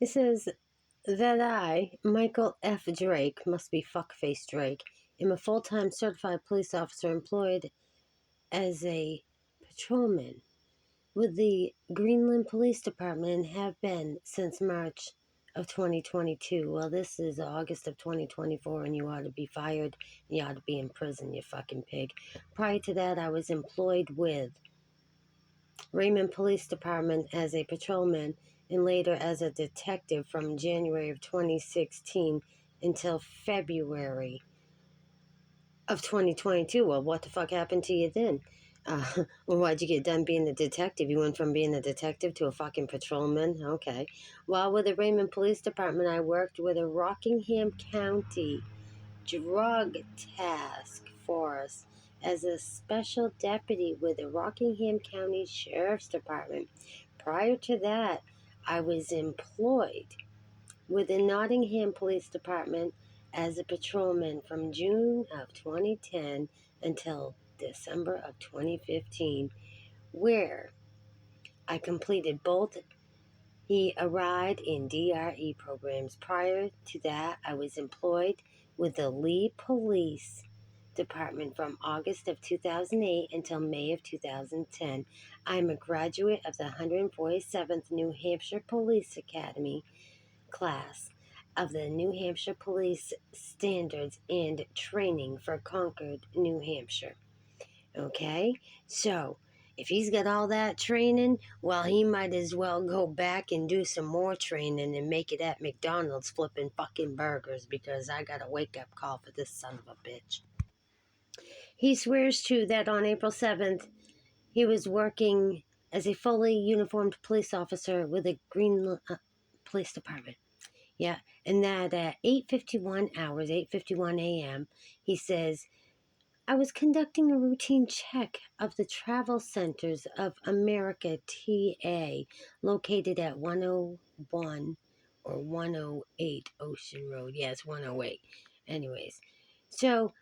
It says that I, Michael F. Drake, must be fuckface Drake, am a full-time certified police officer employed as a patrolman with the Greenland Police Department and have been since March of 2022. Well, this is August of 2024, and you ought to be fired. You ought to be in prison, you fucking pig. Prior to that, I was employed with Raymond Police Department as a patrolman and later as a detective from January of 2016 until February of 2022. Well, what the fuck happened to you then? Well, why'd you get done being a detective? You went from being a detective to a fucking patrolman? Okay. While with the Raymond Police Department, I worked with a Rockingham County Drug Task Force as a special deputy with the Rockingham County Sheriff's Department. Prior to that, I was employed with the Nottingham Police Department as a patrolman from June of 2010 until December of 2015, where I completed both ride and DRE programs. Prior to that, I was employed with the Lee Police Department from August of 2008 until May of 2010. I'm a graduate of the 147th New Hampshire Police Academy class of the New Hampshire Police Standards and Training for Concord, New Hampshire. Okay? So, if he's got all that training, well, he might as well go back and do some more training and make it at McDonald's flipping fucking burgers, because I got a wake-up call for this son of a bitch. He swears, too, that on April 7th, he was working as a fully uniformed police officer with the Greenland Police Department. Yeah, and that at 8:51 a.m., he says, I was conducting a routine check of the travel centers of America, TA, located at 101 or 108 Ocean Road. Yeah, it's 108. Anyways, so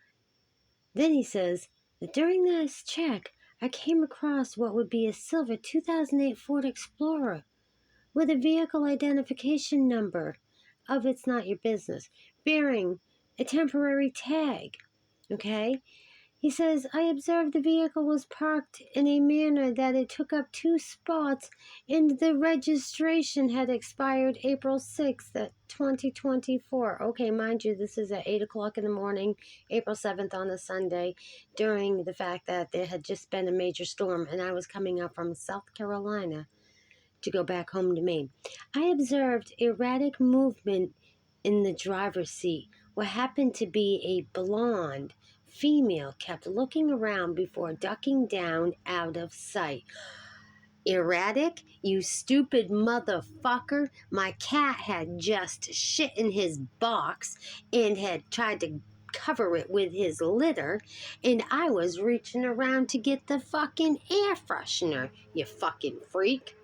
then he says that during this check, I came across what would be a silver 2008 Ford Explorer with a vehicle identification number of It's Not Your Business, bearing a temporary tag. Okay? He says, I observed the vehicle was parked in a manner that it took up 2 spots and the registration had expired April 6th, 2024. Okay, mind you, this is at 8 o'clock in the morning, April 7th on a Sunday, during the fact that there had just been a major storm and I was coming up from South Carolina to go back home to Maine. I observed erratic movement in the driver's seat. What happened to be a blonde female kept looking around before ducking down out of sight. Erratic? You stupid motherfucker. My cat had just shit in his box and had tried to cover it with his litter, and I was reaching around to get the fucking air freshener, you fucking freak.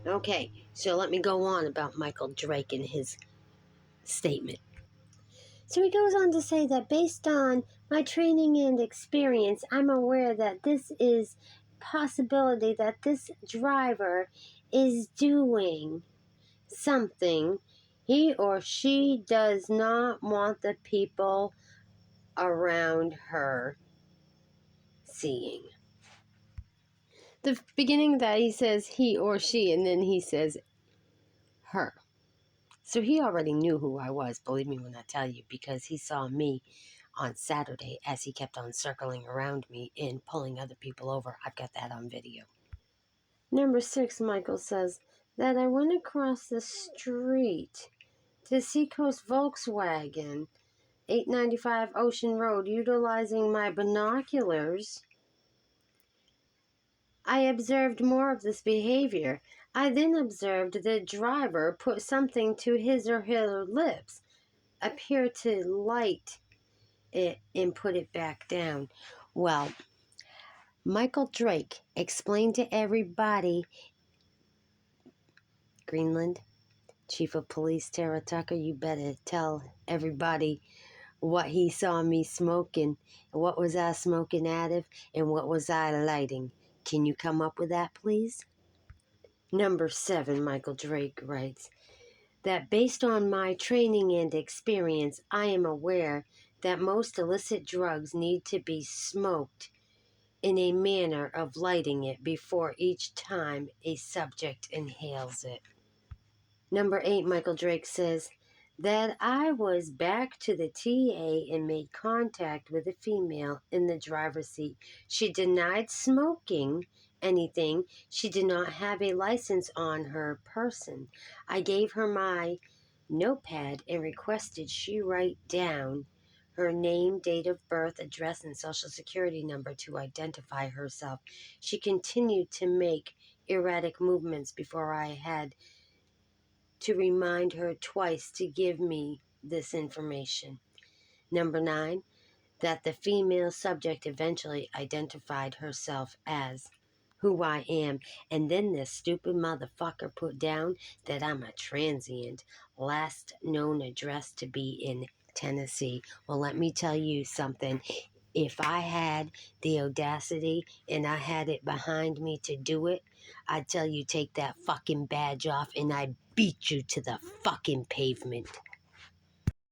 Okay, so let me go on about Michael Drake and his statement. So he goes on to say that based on my training and experience, I'm aware that this is possibility that this driver is doing something he or she does not want the people around her seeing. The beginning of that, he says he or she, and then he says her. So he already knew who I was, believe me when I tell you, because he saw me on Saturday as he kept on circling around me and pulling other people over. I've got that on video. Number 6, Michael says that I went across the street to Seacoast Volkswagen, 895 Ocean Road, utilizing my binoculars. I observed more of this behavior. I then observed the driver put something to his or her lips, appear to light it and put it back down. Well, Michael Drake explained to everybody, Greenland, Chief of Police Tara Tucker, you better tell everybody what he saw me smoking, what was I smoking out of, and what was I lighting. Can you come up with that, please? Number 7, Michael Drake writes, that based on my training and experience, I am aware that most illicit drugs need to be smoked in a manner of lighting it before each time a subject inhales it. Number 8, Michael Drake says that I was back to the TA and made contact with a female in the driver's seat. She denied smoking anything. She did not have a license on her person. I gave her my notepad and requested she write down her name, date of birth, address, and social security number to identify herself. She continued to make erratic movements before I had to remind her twice to give me this information. Number 9, that the female subject eventually identified herself as who I am, and then this stupid motherfucker put down that I'm a transient, last known address to be in Tennessee. Well, let me tell you something. If I had the audacity and I had it behind me to do it, I'd tell you take that fucking badge off and I'd beat you to the fucking pavement.